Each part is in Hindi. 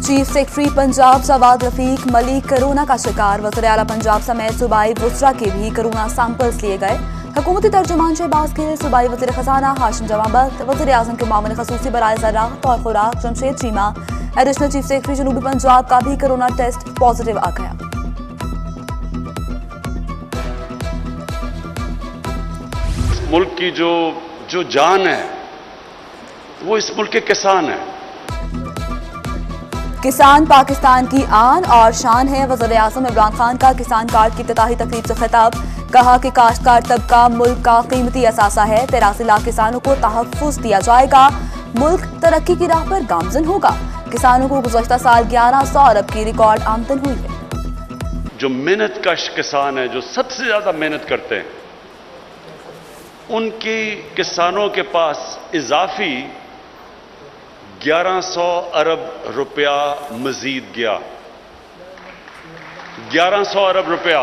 Chief secretary Punjab Jawad Rafique Malik corona का शिकार। वज़ीर आला पंजाब समेत सूबाई वुज़रा के भी कोरोना सैंपल्स लिए गए। हुकूमती तर्जुमान शहबाज गिल, सूबाई वज़ीर खजाना हाशिम जमाबख्त, वज़ीर आज़म के मामले खसूसी बराए ज़राअत और खुराक Jamshed Cheema, additional chief secretary जनूबी पंजाब का भी कोरोना टेस्ट पॉजिटिव आ गया। मुल्क की जो जान है वो इस मुल्क के किसान है। किसान पाकिस्तान की आन और शान है। वज़ीर आज़म इमरान खान का किसान कार्ड की इफ्तिताही तकरीब से खिताब। कहा कि काश्तकार तबका मुल्क का कीमती असासा है। 83 लाख किसानों को तहफ़्फ़ुज़ दिया जाएगा। मुल्क तरक्की की राह पर गामज़न होगा। किसानों को गुज़श्ता साल 1100 अरब की रिकॉर्ड आमदन हुई है। जो मेहनत कश किसान है, जो सबसे ज्यादा मेहनत करते हैं, उनकी किसानों के पास इजाफी 1100 अरब रुपया मजीद गया। 1100 अरब रुपया।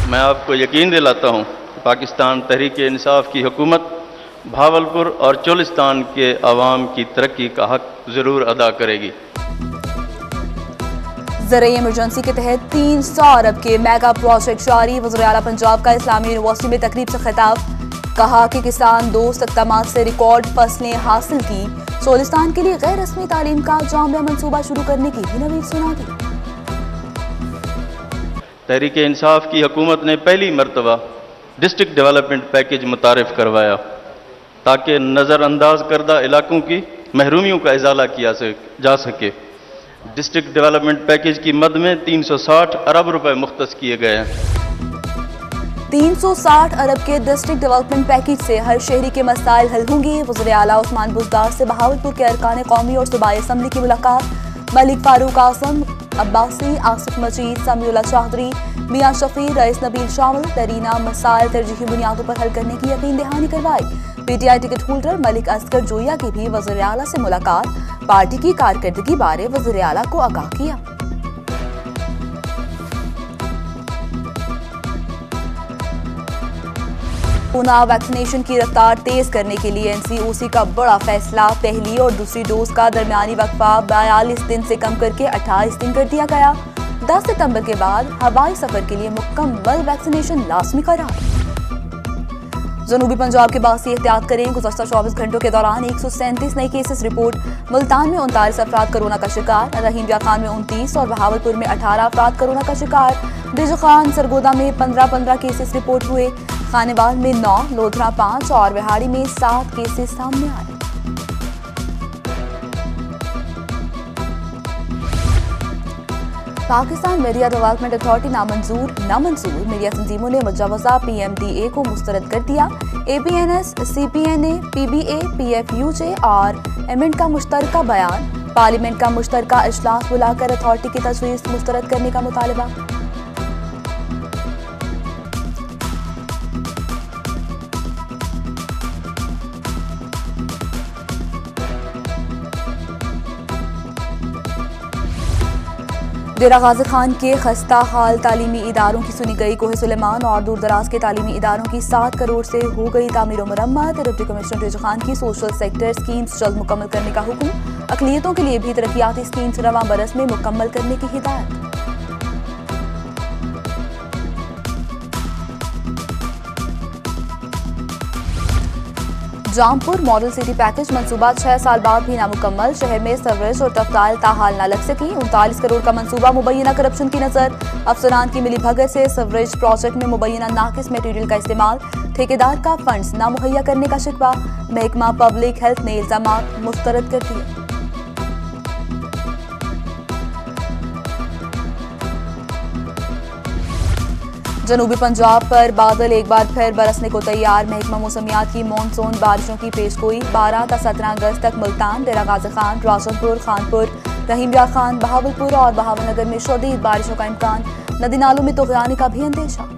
मैं आपको यकीन दिलाता हूं, पाकिस्तान तहरीक इंसाफ की हुकूमत भावलपुर और चोलिस्तान के अवाम की तरक्की का हक जरूर अदा करेगी। ज़राई इमरजेंसी के तहत 300 अरब के मेगा प्रोजेक्ट जारी। वज़ीर आला पंजाब का इस्लामी यूनिवर्सिटी में तकरीब से खिताब। कहा कि किसान दोस्त इक़दामात से रिकॉर्ड फसलें हासिल की। चोलिस्तान के लिए गैर रस्मी तालीम का जामिया मनसूबा शुरू करने की भी नवीद सुना दी। तहरीक इंसाफ की हुकूमत ने पहली मरतबा डिस्ट्रिक्ट डेवलपमेंट पैकेज मुतारिफ करवाया ताकि नज़रअंदाज करदा इलाकों की महरूमियों का इजाला किया जा सके। डिस्ट्रिक्ट डेवलपमेंट पैकेज की मद में 360 अरब रुपए मुख्तस किए गए हैं। 360 अरब के डिस्ट्रिक्ट डेवलपमेंट पैकेज से हर शहरी के मसाइल हल होंगे। वज़ीर आला उस्मान बुज़दार से बहावलपुर के अरकान कौमी और सूबाई असम्बली की मुलाकात। मलिक फारूक आसम अब्बासी, आसिफ मजीद, समीउल्लाह चौधरी, मियां शफी, रईस नबील शामिल तरीना मसाइल तरजीही बुनियादों पर हल करने की यकीन दहानी करवाई। PTI ticket holder Malik Asghar Joya की भी वज़ीर आला से मुलाकात। पार्टी की कारकर्दगी बारे वज़ीर आला को आगाह किया। कोरोना वैक्सीनेशन की रफ्तार तेज करने के लिए एनसीओसी का बड़ा फैसला। पहली और दूसरी डोज का दरमियानी वक्फा 42 दिन से कम करके 28 दिन कर दिया गया। 10 सितंबर के बाद हवाई सफर के लिए मुकम्मल वैक्सीनेशन लाजमी करार। जनूबी पंजाब के बासी एहतियात करें। गुज़श्ता 24 घंटों के दौरान 137 नए केसेस रिपोर्ट। मुल्तान में 39 अफराद कोरोना का शिकार। रहीम खान में 29 और बहावलपुर में 18 अफराद कोरोना का शिकार। दिजखान सरगोदा में 15 केसेस रिपोर्ट हुए। खानेवाल में 9, लोधरा 5 और बिहाड़ी में 7 केसेस सामने आए। पाकिस्तान मीडिया डेवलपमेंट अथॉरिटी नामंजूर मीडिया तंजीमों ने मुजवजा PMDA को मुस्तरद कर दिया। APNS, CPNA, PBA, PFUJ और एमेंट का मुश्तरका बयान। पार्लियामेंट का मुश्तरका इजलास बुलाकर अथॉरिटी की तजवीज़ मुस्तरद करने का मुतालबा। डेरा गाजी खान के खस्ता हाल तालीमी इदारों की सुनी गई। कोहे सुलेमान और दूर दराज के तालीमी इदारों की 7 करोड़ से हो गई तामीर व मरम्मत। डिप्टी कमिश्नर डेरा खान की सोशल सेक्टर स्कीम्स जल्द मुकम्मल करने का हुक्म। अक़लियतों के लिए भी तरक्याती स्कीम्स रवां बरस में मुकम्मल करने की हिदायत। जामपुर मॉडल सिटी पैकेज मंसूबा 6 साल बाद भी नामुकम्मल। शहर में सवरेज और टफ्ताइल ताहाल न लग सकी। 39 करोड़ का मंसूबा मुबैना करप्शन की नजर। अफसरान की मिली भगत से सवरेज प्रोजेक्ट में मुबैना नाकिस मटेरियल का इस्तेमाल। ठेकेदार का फंड्स ना मुहैया करने का शिकवा। महकमा पब्लिक हेल्थ ने इल्जामात मुस्तरद कर दिए। जनूबी पंजाब पर बादल एक बार फिर बरसने को तैयार। महकमा मौसमियात की मानसून बारिशों की पेशगोई। 12 ta 17 अगस्त तक मुल्तान, डेरा गाजी खान, राजनपुर, खानपुर, रहीम खान, बहावलपुर और बहावलनगर में शदीद बारिशों का इम्कान। नदी नालों में तुग़यानी का भी अंदेशा।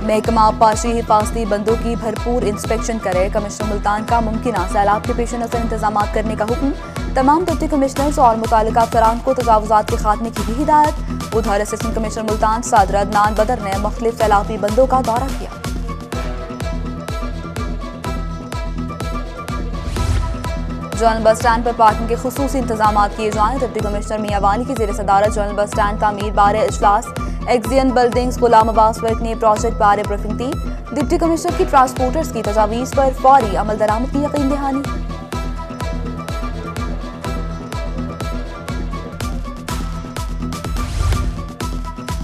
महकमा पाशी हिफाजती बंदों की भरपूर इंस्पेक्शन करे। कमिश्नर मुल्तान का मुमकिन सैलाब के पेश नजर इंतजाम करने का हुक्म। तमाम डिप्टी कमिश्नर्स और मुतालिका अफसरान को तजावुजात के खात्मे की भी हिदायत। उधर असिस्टेंट कमिश्नर मुल्तान सादर अदनान बदर ने मुख्तलिफ सैलाबी बंदों का दौरा किया। जनरल बस स्टैंड पर पार्किंग के खुसूसी इंतजाम किए जाएं। डिप्टी कमिश्नर मियां वाली की ज़ेर सदारत जनरल बस स्टैंड तामीर बारे इजलास। एक्जियन बिल्डिंग्स गुलाम अब्बास वर्क ने प्रोजेक्ट बारे ब्रीफिंग दी। डिप्टी कमिश्नर की ट्रांसपोर्टर्स की तजावीज़ पर फौरी अमल दरामद की यकीन दहानी।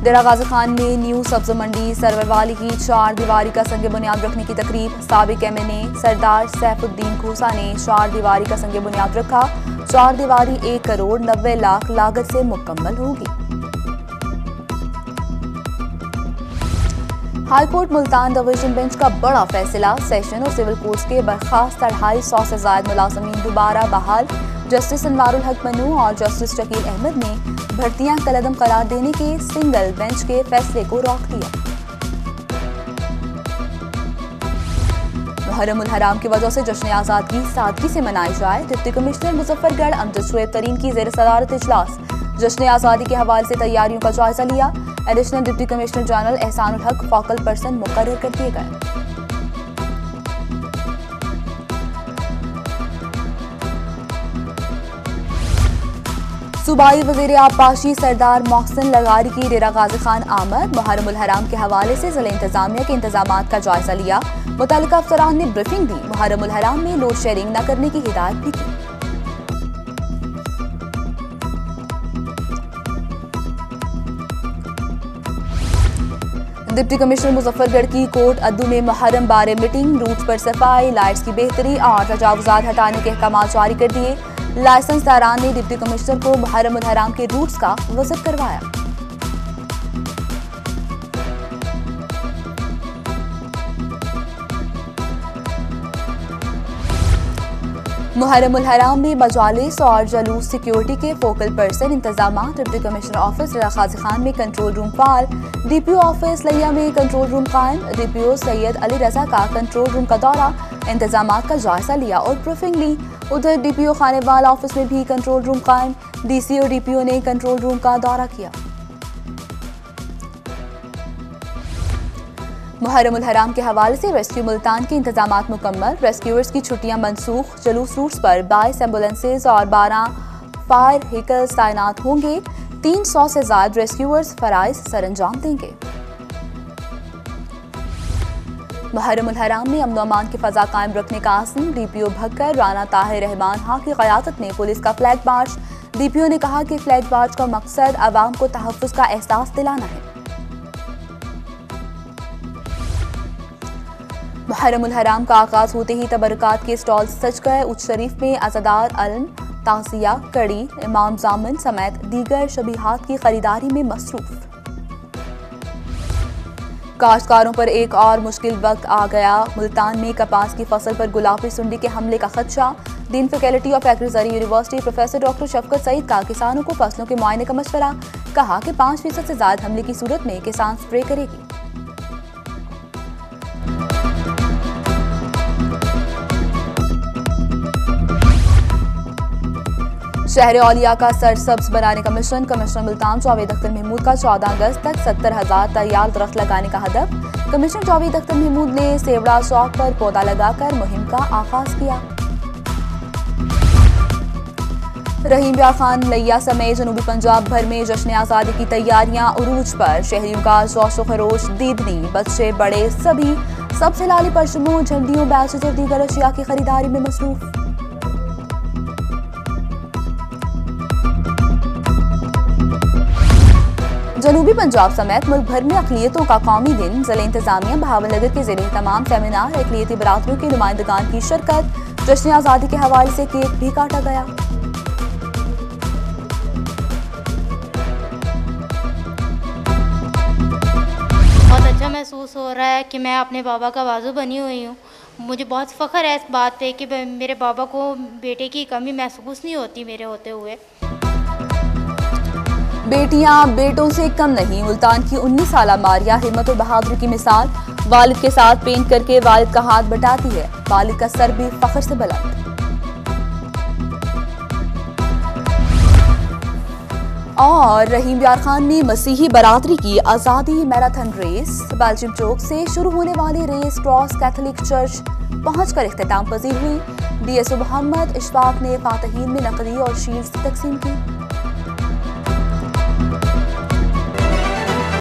डेरा गाजी खान में न्यू सब्ज मंडी सरवरवाली की 4 दीवारी का संग बुनियाद रखने की तकरीब। साबिक एमएनए सरदार सैफुद्दीन खोसा ने 4 दीवारी का संग बुनियाद रखा। 4 दीवारी 1 करोड़ 90 लाख लागत से मुकम्मल होगी। हाईकोर्ट मुल्तान डिवीजन बेंच का बड़ा फैसला। सेशन और सिविल कोर्ट्स के बर्खास्त 250 से ज्यादा मुलाजमीन दोबारा बहाल। जस्टिस अनवारुल हक मनु और जस्टिस शकील अहमद ने भर्तियां कलअदम करार देने के सिंगल बेंच के फैसले को रोक दिया। मुहर्रम उल हराम की वजह से जश्न आज़ादी सादगी से मनाई जाए। डिप्टी कमिश्नर मुजफ्फरगढ़ अमजद शुएब तरीन की ज़ेर सदारत इजलास। जश्न आज़ादी के हवाले से तैयारियों का जायजा लिया। Additional deputy commissioner general Ehsanul हक फोकल पर्सन मुकर्रर कर दिए गए। सूबाई वज़ीर आबपाशी सरदार मोहसिन लगारी की डेरा गाजी खान आमद। मुहर्रम उल हराम के हवाले से ज़िला इंतजामिया के इंतजामात का जायजा लिया। मुतल्लिका अफसरान ने ब्रीफिंग दी। मुहर्रम उल हराम में लोड शेयरिंग न करने की हिदायत भी की। डिप्टी कमिश्नर मुजफ्फरगढ़ की कोट अद्दू में मुहर्रम बारे मीटिंग। रूट पर सफाई, लाइट्स की बेहतरी और तजावुज़ात हटाने के अहकाम जारी कर दिए। लाइसेंस दारान ने डिप्टी कमिश्नर को मुहर्रम उल हराम के रूट्स का विजिट करवाया। मुहर्रम उल हराम में मजालिस और जलूस सिक्योरिटी के फोकल पर्सन इंतजाम। डिप्टी कमिश्नर ऑफिस डेरा गाजी खान में कंट्रोल रूम फाल। डीपीओ ऑफिस लिया में कंट्रोल रूम कायम। डीपीओ सैयद अली रजा का कंट्रोल रूम का दौरा, इंतजाम का जायजा लिया और ब्रीफिंग ली। उधर डीपीओ खानेवाल ऑफिस में भी कंट्रोल रूम कायम। डीसी और डीपीओ ने कंट्रोल रूम का दौरा किया। मुहर्रम उल हराम के हवाले से रेस्क्यू मुल्तान के इंतजामात मुकम्मल। रेस्क्यूअर्स की छुट्टियां मनसूख। जलूस रूट्स पर 22 एम्बुलेंसेज और 12 फायर व्हीकल्स तैनात होंगे। 300 से ज्यादा रेस्क्यूअर्स फराइज सरअंजाम देंगे। मुहर्रम उल हराम में अमन अमान की फजा कायम रखने का आज़म। डीपीओ भक्कर राना ताहिर रहमान हाँ की क़यादत में पुलिस का फ्लैग मार्च। डीपीओ ने कहा कि फ्लैग मार्च का मकसद आवाम को तहफ़्फ़ुज़ का एहसास दिलाना है। मुहर्रम उल हराम का आगाज होते ही तबरकात के स्टॉल सज गए। उच्च शरीफ में अज़ादार अलम, ताज़िया, कड़ी, इमाम जामिन समेत दीगर शबीहात की खरीदारी में मसरूफ। काश्तकारों पर एक और मुश्किल वक्त आ गया। मुल्तान में कपास की फसल पर गुलाबी सुंडी के हमले का खदशा। Dean faculty of agriculture university professor doctor Shafqat Saeed का किसानों को फसलों के मुआयने का मशवरा। कहा कि 5% से ज्यादा हमले की सूरत में किसान स्प्रे करेगी। शहर औलिया का सरसब्ज बनाने का मिशन। कमिश्नर मुल्तान जावेद अख्तर महमूद का 14 अगस्त तक 70,000 तैयार दरख्त लगाने का हदफ। कमिश्नर जावेद अख्तर महमूद ने सेवड़ा चौक पर पौधा लगाकर मुहिम का आगाज किया। रहीम ब्यार खान लिया समेत जनूबी पंजाब भर में जश्न आज़ादी की तैयारियां उरूज पर। शहरियों का जोश खरोश दीदनी। बच्चे बड़े सभी सबसे लाली परचमों, झंडियों, बैचेज और दीगर अशिया की खरीदारी में मसरूफ। जनूबी पंजाब समेत मुल्क भर में अक़लियतों का कौमी दिन। ज़िला इंतजामिया बहावलनगर के ज़रिए तमाम सेमिनार, अक़लियती बरादरियों के नुमाइंदगान की शिरकत। जश्न आज़ादी के हवाले से केक भी काटा गया। बहुत अच्छा महसूस हो रहा है कि मैं अपने बाबा का बाजू बनी हुई हूँ। मुझे बहुत फ़ख्र है इस बात पे कि मेरे बाबा को बेटे की कमी महसूस नहीं होती मेरे होते हुए। बेटियां बेटों से कम नहीं। मुल्तान की 19 साला मारिया हिम्मत और बहादुरी की मिसाल। वालिद के साथ पेंट करके वालिद का हाथ बटाती है। वालिद का सर भी फख्र से बुलंद। और रहीम यार खान में मसीही बरादरी की आज़ादी मैराथन रेस। बेल्जियम चौक से शुरू होने वाली रेस क्रॉस कैथोलिक चर्च पहुंचकर इख्तिताम पजीर हुई। DSO मोहम्मद इशफाक ने फातहीन में नकदी और शील्ड्स तकसीम की।